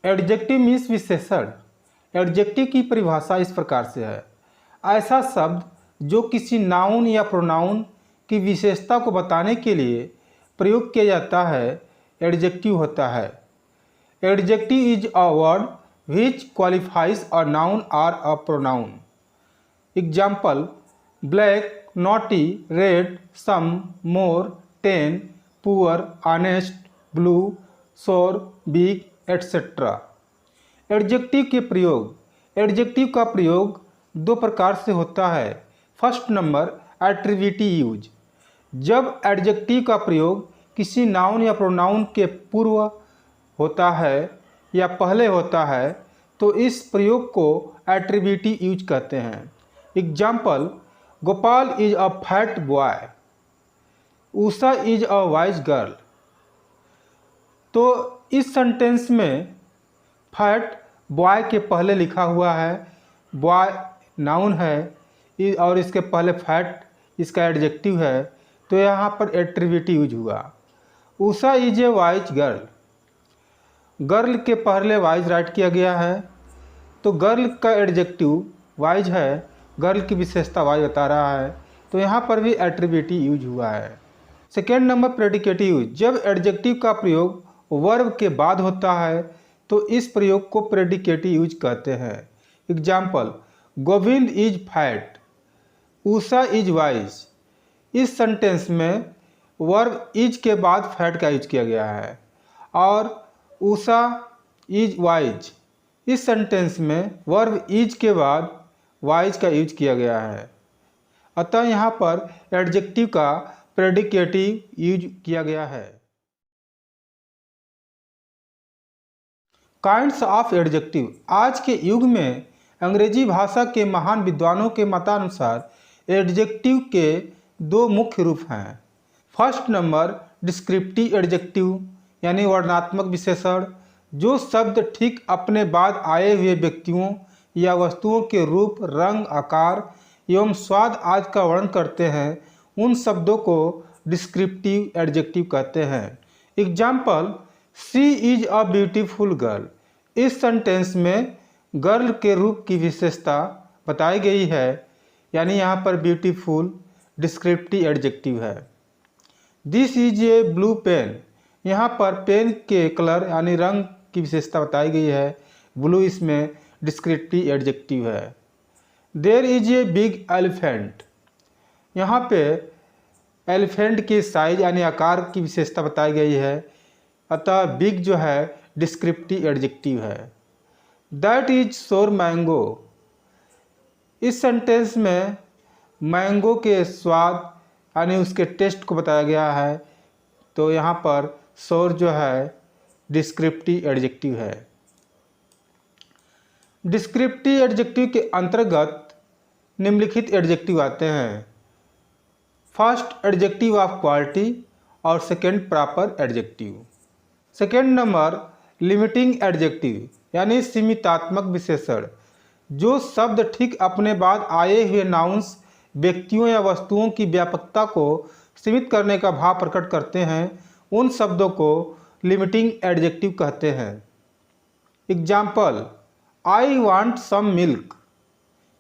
Adjective means विशेषण। Adjective की परिभाषा इस प्रकार से है, ऐसा शब्द जो किसी नाउन या प्रोनाउन की विशेषता को बताने के लिए प्रयोग किया जाता है एडजेक्टिव होता है। Adjective is a word which qualifies a noun और a pronoun. Example: black, naughty, red, some, more, ten, poor, honest, blue, sure, big, etcetera. Adjective के प्रयोग। एडजेक्टिव का प्रयोग दो प्रकार से होता है। First number, attributive use. जब एडजेक्टिव का प्रयोग किसी नाउन या प्रोनाउन के पूर्व होता है या पहले होता है तो इस प्रयोग को एट्रीब्यूटिव यूज कहते हैं। Example: Gopal is a fat boy, Usha is a wise girl. तो इस सेंटेंस में फैट बॉय के पहले लिखा हुआ है, बॉय नाउन है और इसके पहले फैट इसका एडजेक्टिव है, तो यहाँ पर एट्रीब्यूटिव यूज हुआ। Usha is a wise girl, girl के पहले वाइज राइट किया गया है, तो गर्ल का एडजेक्टिव वाइज है, गर्ल की विशेषता वाइज बता रहा है, तो यहाँ पर भी एट्रीब्यूटिव यूज हुआ है। Second number, predicative use. जब एडजेक्टिव का प्रयोग वर्ब के बाद होता है तो इस प्रयोग को प्रेडिकेटिव यूज कहते हैं। Example: Govind is fat, Usha is wise. इस सेंटेंस में वर्ब इज के बाद फैट का यूज किया गया है और उषा इज वाइज, इस सेंटेंस में वर्ब इज के बाद वाइज का यूज किया गया है, अतः यहाँ पर एडजेक्टिव का प्रेडिकेटिव यूज किया गया है। Kinds of adjective. आज के युग में अंग्रेजी भाषा के महान विद्वानों के मतानुसार एडजेक्टिव के दो मुख्य रूप हैं। फर्स्ट नंबर, डिस्क्रिप्टिव एडजेक्टिव यानी वर्णनात्मक विशेषण, जो शब्द ठीक अपने बाद आए हुए व्यक्तियों या वस्तुओं के रूप, रंग, आकार एवं स्वाद आदि का वर्णन करते हैं, उन शब्दों को डिस्क्रिप्टिव एडजेक्टिव कहते हैं। Example: she is a beautiful girl. इस सेंटेंस में गर्ल के रूप की विशेषता बताई गई है, यानी यहाँ पर ब्यूटीफुल डिस्क्रिप्टिव एडजेक्टिव है। This is a blue pen, यहाँ पर पेन के कलर यानी रंग की विशेषता बताई गई है, ब्लू इसमें डिस्क्रिप्टिव एडजेक्टिव है। There is a big elephant, यहाँ पे एलिफेंट की साइज यानी आकार की विशेषता बताई गई है, अतः बिग जो है डिस्क्रिप्टिव एडजेक्टिव है। दैट इज सोर मैंगो, इस सेंटेंस में मैंगो के स्वाद यानी उसके टेस्ट को बताया गया है, तो यहाँ पर सोर जो है डिस्क्रिप्टिव एडजेक्टिव है। डिस्क्रिप्टिव एडजेक्टिव के अंतर्गत निम्नलिखित एडजेक्टिव आते हैं। फर्स्ट, एडजेक्टिव ऑफ क्वालिटी और second, proper adjective. Second number, limiting adjective यानी सीमितात्मक विशेषण, जो शब्द ठीक अपने बाद आए हुए नाउन्स व्यक्तियों या वस्तुओं की व्यापकता को सीमित करने का भाव प्रकट करते हैं, उन शब्दों को लिमिटिंग एडजेक्टिव कहते हैं। Example: I want some milk,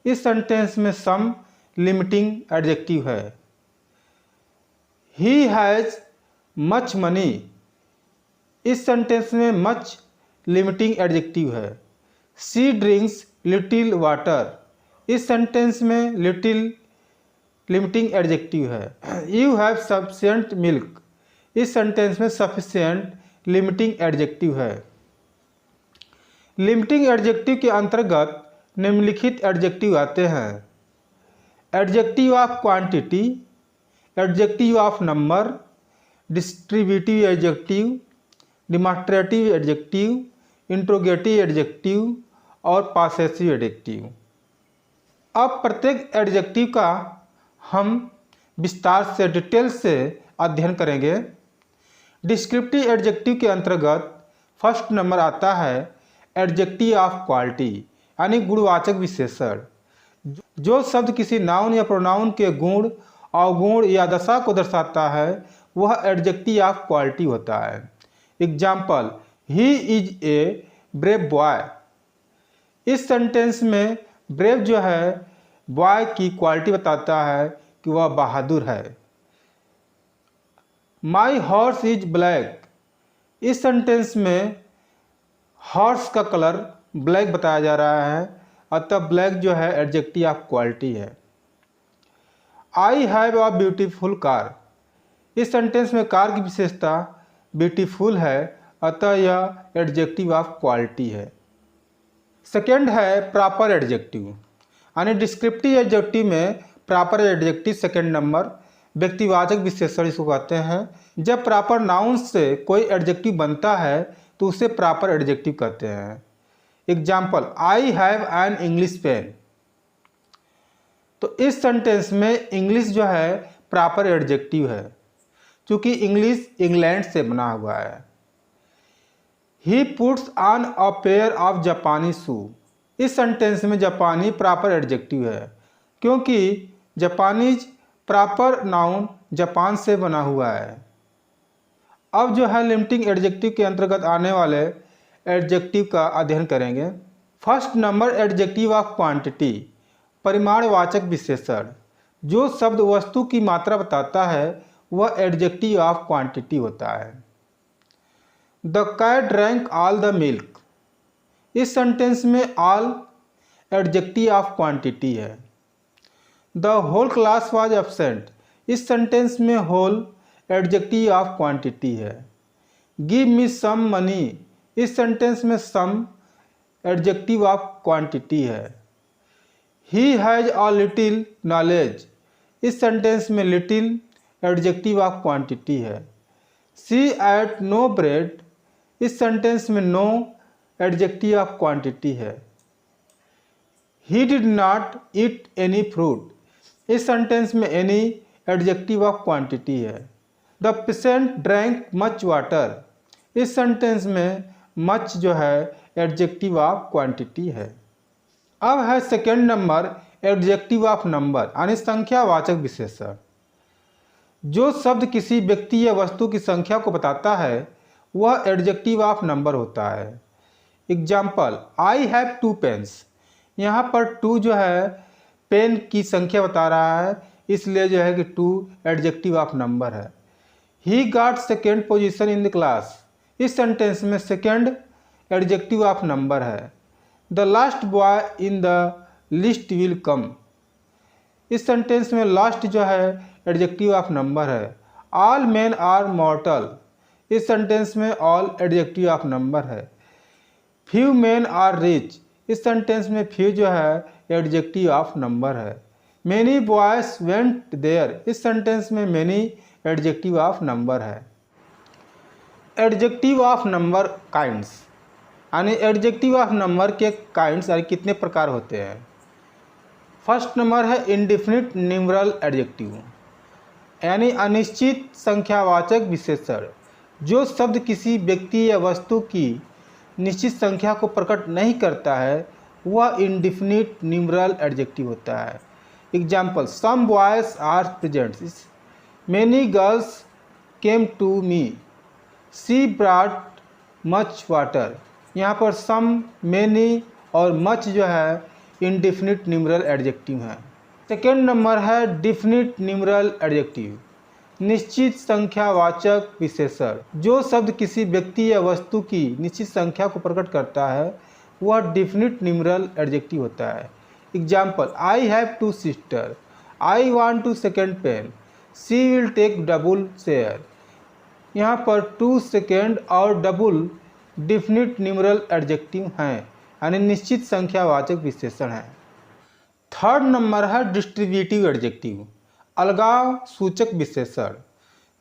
इस सेंटेंस में सम लिमिटिंग एडजेक्टिव है। ही हैज़ मच मनी, इस सेंटेंस में मच लिमिटिंग एडजेक्टिव है। शी ड्रिंक्स लिटिल वाटर, इस सेंटेंस में लिटिल लिमिटिंग एडजेक्टिव है। यू हैव सफिशिएंट मिल्क, इस सेंटेंस में सफिशिएंट लिमिटिंग एडजेक्टिव है। लिमिटिंग एडजेक्टिव के अंतर्गत निम्नलिखित एडजेक्टिव आते हैं। Adjective of quantity, adjective of number, distributive adjective, demonstrative adjective, interrogative adjective और पॉसेसिव एडजेक्टिव। अब प्रत्येक एडजेक्टिव का हम विस्तार से डिटेल से अध्ययन करेंगे। डिस्क्रिप्टिव एडजेक्टिव के अंतर्गत फर्स्ट नंबर आता है एडजेक्टिव ऑफ क्वालिटी यानी गुणवाचक विशेषण, जो शब्द किसी नाउन या प्रोनाउन के गुण, अवगुण या दशा को दर्शाता है वह एडजेक्टिव ऑफ क्वालिटी होता है। Example: he is a brave boy. इस सेंटेंस में ब्रेव जो है बॉय की क्वालिटी बताता है कि वह बहादुर है। माई हॉर्स इज ब्लैक। इस सेंटेंस में हॉर्स का कलर ब्लैक बताया जा रहा है, अतः ब्लैक जो है एडजेक्टिव ऑफ क्वालिटी है। I have a beautiful car. इस सेंटेंस में कार की विशेषता ब्यूटीफुल है, अतः यह एडजेक्टिव ऑफ क्वालिटी है। सेकेंड है प्रॉपर एडजेक्टिव, यानी डिस्क्रिप्टिव एडजेक्टिव में प्रॉपर एडजेक्टिव सेकेंड नंबर, व्यक्तिवाचक विशेषण इसको कहते हैं। जब प्रॉपर नाउन से कोई एडजेक्टिव बनता है तो उसे प्रॉपर एडजेक्टिव कहते हैं। Example, I have an English pen. तो इस सेंटेंस में इंग्लिश जो है प्रॉपर एडजेक्टिव है, क्योंकि इंग्लिश इंग्लैंड से बना हुआ है। He puts on a pair of जापानी शू। इस सेंटेंस में जापानी प्रॉपर एडजेक्टिव है, क्योंकि जापानीज प्रॉपर नाउन जापान से बना हुआ है। अब जो है लिमिटिंग एडजेक्टिव के अंतर्गत आने वाले एडजेक्टिव का अध्ययन करेंगे। First number adjective of quantity, परिमाणवाचक विशेषण। जो शब्द वस्तु की मात्रा बताता है वह एडजेक्टिव ऑफ क्वांटिटी होता है। The cat drank all the milk. इस सेंटेंस में ऑल एडजेक्टिव ऑफ क्वांटिटी है। The whole class was absent. इस सेंटेंस में होल एडजेक्टिव ऑफ क्वांटिटी है। Give me some money. इस सेंटेंस में सम एडजेक्टिव ऑफ क्वांटिटी है। He has a little knowledge. इस सेंटेंस में लिटिल एडजेक्टिव ऑफ क्वांटिटी है। She ate no bread. इस सेंटेंस में नो एडजेक्टिव ऑफ क्वांटिटी है। He did not eat any fruit. इस सेंटेंस में एनी एडजेक्टिव ऑफ क्वांटिटी है। The patient drank much water. इस सेंटेंस में मच जो है एडजेक्टिव ऑफ क्वांटिटी है। अब है second number adjective of number, यानी संख्यावाचक विशेषण। जो शब्द किसी व्यक्ति या वस्तु की संख्या को बताता है वह एडजेक्टिव ऑफ नंबर होता है। Example, I have 2 pens. यहाँ पर 2 जो है पेन की संख्या बता रहा है, इसलिए जो है कि 2 एडजेक्टिव ऑफ नंबर है। He got second position in the class. इस सेंटेंस में सेकेंड एडजेक्टिव ऑफ नंबर है। The last boy in the list will come. इस सेंटेंस में लास्ट जो है एडजेक्टिव ऑफ नंबर है। All men are mortal. इस सेंटेंस में ऑल एडजेक्टिव ऑफ नंबर है। Few men are rich. इस सेंटेंस में फ्यू जो है एडजेक्टिव ऑफ नंबर है। Many boys went there. इस सेंटेंस में मैनी एडजेक्टिव ऑफ नंबर है। एडजेक्टिव ऑफ नंबर काइंड्स, यानी एडजेक्टिव ऑफ नंबर के काइंड्स यानी कितने प्रकार होते हैं। फर्स्ट नंबर है इंडिफिनिट न्यूमरल एडजेक्टिव, यानी अनिश्चित संख्यावाचक विशेषण। जो शब्द किसी व्यक्ति या वस्तु की निश्चित संख्या को प्रकट नहीं करता है वह इंडिफिनिट न्यूमरल एडजेक्टिव होता है। Example, some boys are present. Many girls came to me. She brought much water. यहाँ पर सम, मैनी और मच जो है इंडिफिनिट न्यूमरल एडजेक्टिव है। सेकेंड नंबर है डिफिनिट न्यूमरल एडजेक्टिव, निश्चित संख्यावाचक विशेषण। जो शब्द किसी व्यक्ति या वस्तु की निश्चित संख्या को प्रकट करता है वह डिफिनिट न्यूमरल एडजेक्टिव होता है। Example, I have 2 sister. I want to second pen. She will take double share. यहाँ पर 2 सेकेंड और डबल डिफिनिट न्यूमरल एडजेक्टिव हैं, यानी निश्चित संख्यावाचक विशेषण हैं। थर्ड नंबर है डिस्ट्रीब्यूटिव एडजेक्टिव, अलगाव सूचक विशेषण।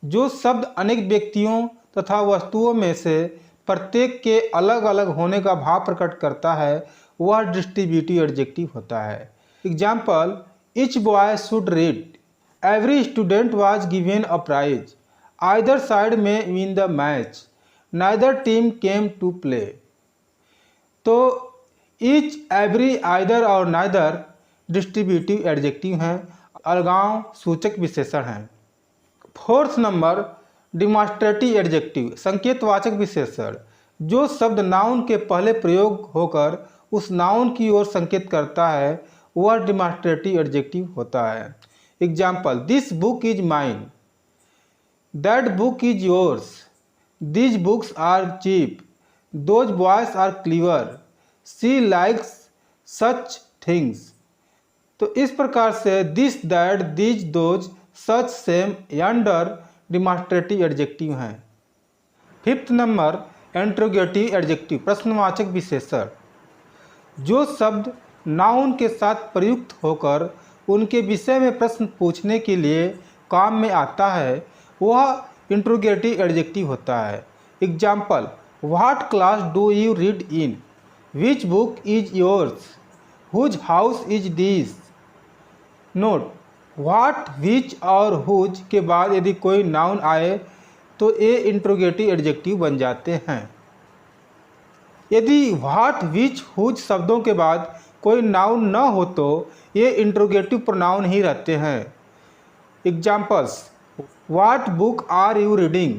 जो शब्द अनेक व्यक्तियों तथा वस्तुओं में से प्रत्येक के अलग अलग होने का भाव प्रकट करता है वह डिस्ट्रीब्यूटिव एडजेक्टिव होता है। Example, each boy should read. Every student was given a prize. Either side may win the match. Neither team came to play. तो ईच, एवरी, आइदर और नाइदर डिस्ट्रीब्यूटिव एडजेक्टिव हैं, अलगाव सूचक विशेषण हैं। फोर्थ नंबर डिमॉन्स्ट्रेटिव एडजेक्टिव, संकेतवाचक विशेषण। जो शब्द नाउन के पहले प्रयोग होकर उस नाउन की ओर संकेत करता है वह डिमॉन्स्ट्रेटिव एडजेक्टिव होता है। Example, this book is mine, that book is yours, these books are cheap, those boys are clever, she likes such things. तो इस प्रकार से this, that, these, those, such, same, yonder demonstrative adjective हैं। Fifth number, interrogative adjective, प्रश्नवाचक विशेषण। जो शब्द noun के साथ प्रयुक्त होकर उनके विषय में प्रश्न पूछने के लिए काम में आता है वह इंट्रोगेटिव एडजेक्टिव होता है। Example, what class do you read in, which book is yours, whose house is this. Note, what, which और हुज के बाद यदि कोई नाउन आए तो ये इंट्रोगेटिव एडजेक्टिव बन जाते हैं। यदि व्हाट, विच, हुज शब्दों के बाद कोई नाउन न हो तो ये इंट्रोगेटिव प्रोनाउन ही रहते हैं। Examples, what book are you reading,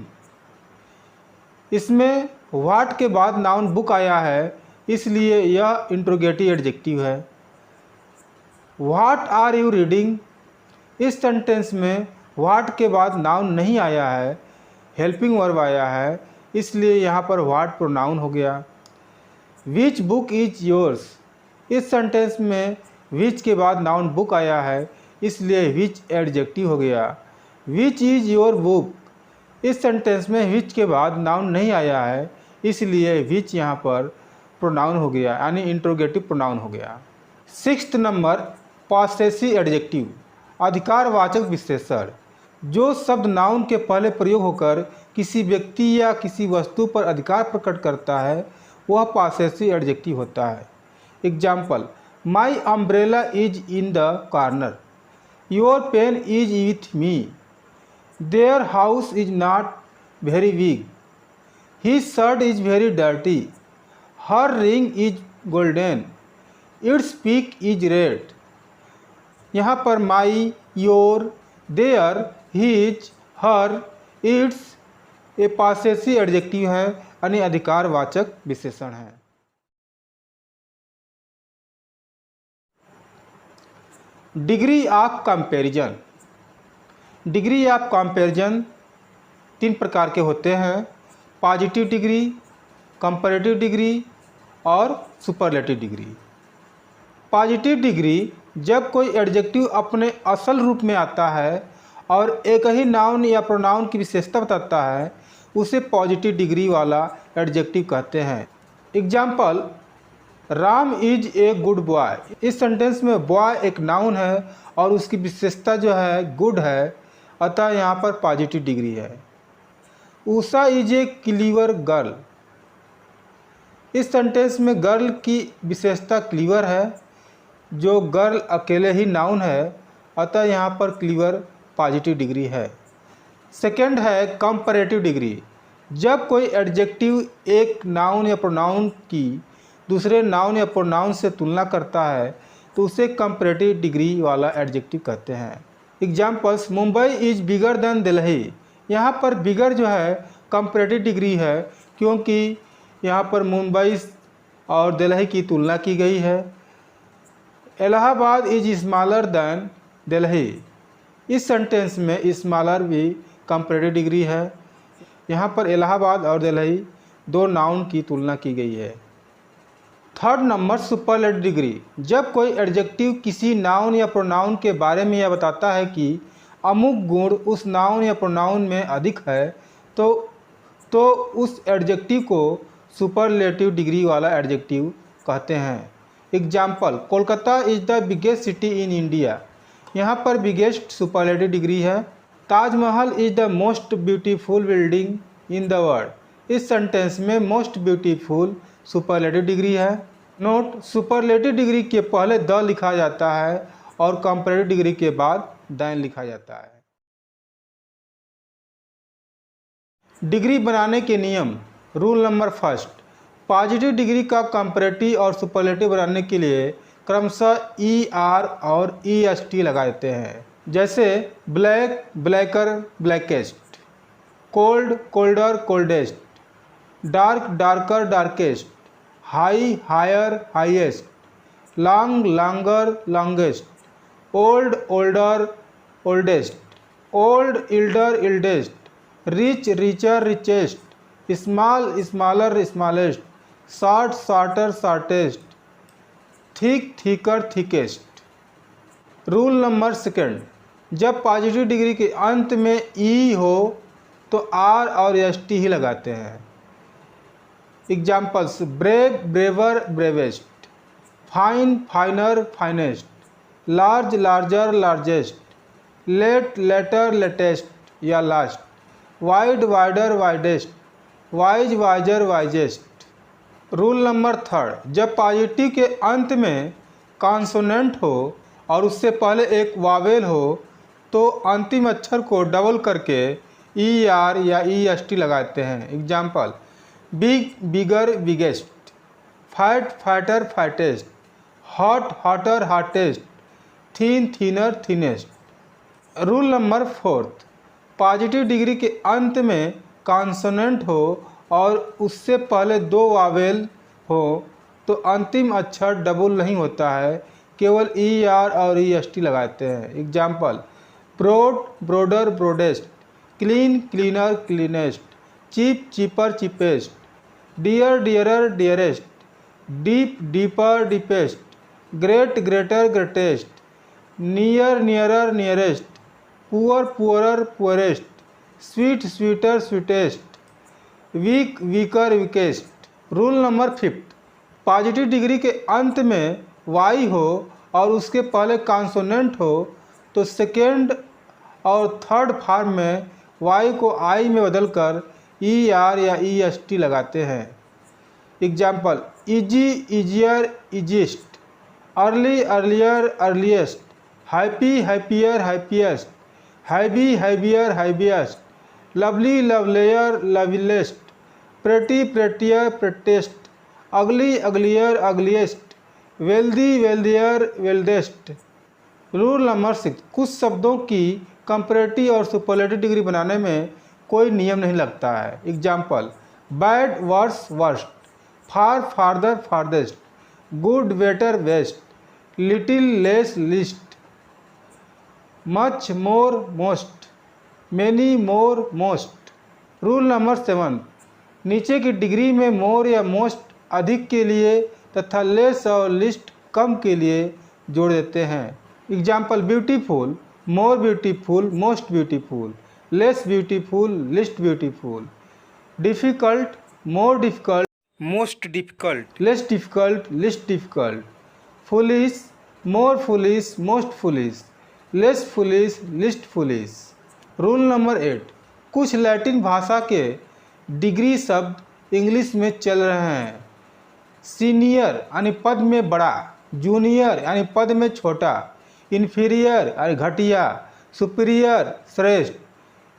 इसमें व्हाट के बाद नाउन बुक आया है इसलिए यह इंट्रोगेटिव एडजेक्टिव है। व्हाट आर यू रीडिंग, इस सेंटेंस में व्हाट के बाद नाउन नहीं आया है, हेल्पिंग वर्ब आया है, इसलिए यहाँ पर व्हाट प्रोनाउन हो गया। विच बुक इज योर्स, इस सेंटेंस में विच के बाद नाउन बुक आया है इसलिए विच एडजेक्टिव हो गया। विच इज योर बुक, इस सेंटेंस में विच के बाद नाउन नहीं आया है इसलिए विच यहाँ पर प्रोनाउन हो गया, यानी इंट्रोगेटिव प्रोनाउन हो गया। सिक्स्थ नंबर, पॉसेसिव एडजेक्टिव, अधिकारवाचक विशेषण। जो शब्द नाउन के पहले प्रयोग होकर किसी व्यक्ति या किसी वस्तु पर अधिकार प्रकट करता है वह पॉसेसिव एडजेक्टिव होता है। Example, my umbrella is in the corner, your pen is with me, their house is not very big, his shirt is very dirty, her ring is golden, its beak is red. यहाँ पर my, your, their, his, her, its ये possessive adjective है यानी अधिकारवाचक विशेषण है। Degree of comparison. Degree of comparison तीन प्रकार के होते हैं, पॉजिटिव डिग्री, कंपैरेटिव डिग्री और सुपरलेटिव डिग्री। पॉजिटिव डिग्री जब कोई एडजेक्टिव अपने असल रूप में आता है और एक ही नाउन या प्रोनाउन की विशेषता बताता है उसे पॉजिटिव डिग्री वाला एडजेक्टिव कहते हैं। Example, Ram is a good boy, इस सेंटेंस में बॉय एक नाउन है और उसकी विशेषता जो है गुड है, अतः यहाँ पर पॉजिटिव डिग्री है। Usha is A cleaver girl, इस सेंटेंस में गर्ल की विशेषता क्लीवर है, जो गर्ल अकेले ही नाउन है, अतः यहाँ पर क्लीवर पॉजिटिव डिग्री है। सेकेंड है कंपैरेटिव डिग्री, जब कोई एडजेक्टिव एक नाउन या प्रोनाउन की दूसरे नाउन या प्रोनाउन से तुलना करता है तो उसे कंपैरेटिव डिग्री वाला एडजेक्टिव कहते हैं। Examples, Mumbai is bigger than Delhi, यहाँ पर बिगर जो है कंपैरेटिव डिग्री है क्योंकि यहाँ पर मुंबई और दिल्ली की तुलना की गई है। Allahabad is smaller than Delhi, इस सेंटेंस में स्मॉलर भी कंपैरेटिव डिग्री है, यहाँ पर इलाहाबाद और दिल्ली दो नाउन की तुलना की गई है। थर्ड नंबर, सुपरलेटिव डिग्री, जब कोई एडजेक्टिव किसी नाउन या प्रोनाउन के बारे में यह बताता है कि अमुक गुण उस नाउन या प्रोनाउन में अधिक है तो उस एडजेक्टिव को सुपरलेटिव डिग्री वाला एडजेक्टिव कहते हैं। Example, Kolkata is the biggest city in India, यहाँ पर बिगेस्ट सुपरलेटिव डिग्री है। Taj Mahal is the most beautiful building in the world, इस सेंटेंस में मोस्ट ब्यूटीफुल सुपरलेटिव डिग्री है। नोट, सुपरलेटिव डिग्री के पहले द लिखा जाता है और कंपैरेटिव डिग्री के बाद दैन लिखा जाता है। डिग्री बनाने के नियम। Rule number first, positive degree का कंपैरेटिव और सुपरलेटिव बनाने के लिए क्रमशः ई आर और ई एस टी लगाते हैं। जैसे black, blacker, blackest, cold, colder, coldest, dark darker darkest, high higher highest, long longer longest, old older oldest, old elder eldest, rich richer richest, small smaller smallest, short shorter shortest, thick thicker thickest. Rule number second, जब positive degree के अंत में ई हो तो are और S T ही लगाते हैं। Examples, brave braver bravest, fine finer finest, large larger largest, late later latest या last, wide wider widest, wise wiser wisest. Rule number third, जब पॉजिटिव के अंत में कॉन्सोनेंट हो और उससे पहले एक वावेल हो तो अंतिम अक्षर को डबल करके ई आर या ई एस टी लगाते हैं। Example, big bigger biggest, fat fatter fattest, hot hotter hottest, thin thinner thinnest. Rule number fourth, positive degree के अंत में कॉन्सोनेंट हो और उससे पहले दो वावेल हो तो अंतिम अक्षर डबल नहीं होता है, केवल ई आर और ई एस टी लगाते हैं। Example, broad broader broadest, clean cleaner cleanest, cheap cheaper cheapest, dear dearer dearest, deep deeper deepest, great greater greatest, near nearer nearest, poor poorer poorest, sweet sweeter sweetest, weak weaker weakest. Rule number fifth, positive degree के अंत में Y हो और उसके पहले consonant हो तो second और थर्ड फॉर्म में वाई को आई में बदलकर ई आर या ई एस टी लगाते हैं। Example, easy easier easiest, early earlier earliest, happy happier happiest, heavy heavier heaviest, lovely lovelier loveliest, pretty prettier prettiest, ugly uglier ugliest, wealthy wealthier wealthiest. Rule number 6, कुछ शब्दों की comparative और superlative degree बनाने में कोई नियम नहीं लगता है। Example, bad worse worst, far farther farthest, good better best, little less least, much more most, many more most. Rule number 7, नीचे की डिग्री में मोर या मोस्ट अधिक के लिए तथा लेस और लिस्ट कम के लिए जोड़ देते हैं। Example, beautiful more beautiful most beautiful, less beautiful least beautiful, difficult more difficult most difficult, less difficult least difficult, foolish more foolish most foolish, less foolish least foolish. Rule number 8, कुछ Latin भाषा के degree शब्द English में चल रहे हैं। Senior यानी पद में बड़ा, जूनियर यानी पद में छोटा, इन्फीरियर यानी घटिया, सुपीरियर श्रेष्ठ,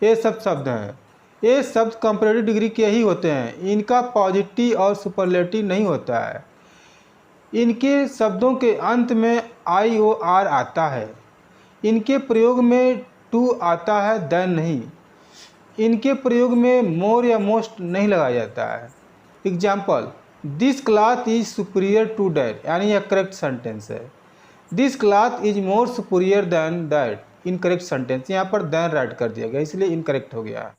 ये सब शब्द हैं। ये शब्द कंपैरेटिव डिग्री के ही होते हैं, इनका पॉजिटिव और सुपरलेटिव नहीं होता है। इनके शब्दों के अंत में आई ओ आर आता है। इनके प्रयोग में टू आता है, देन नहीं। इनके प्रयोग में मोर या मोस्ट नहीं लगाया जाता है। Example, this cloth is superior to that, यानी यह करेक्ट सेंटेंस है। This cloth is more superior than that, incorrect sentence. यहाँ पर दैन राइट कर दिया गया, इसलिए इनकरेक्ट हो गया।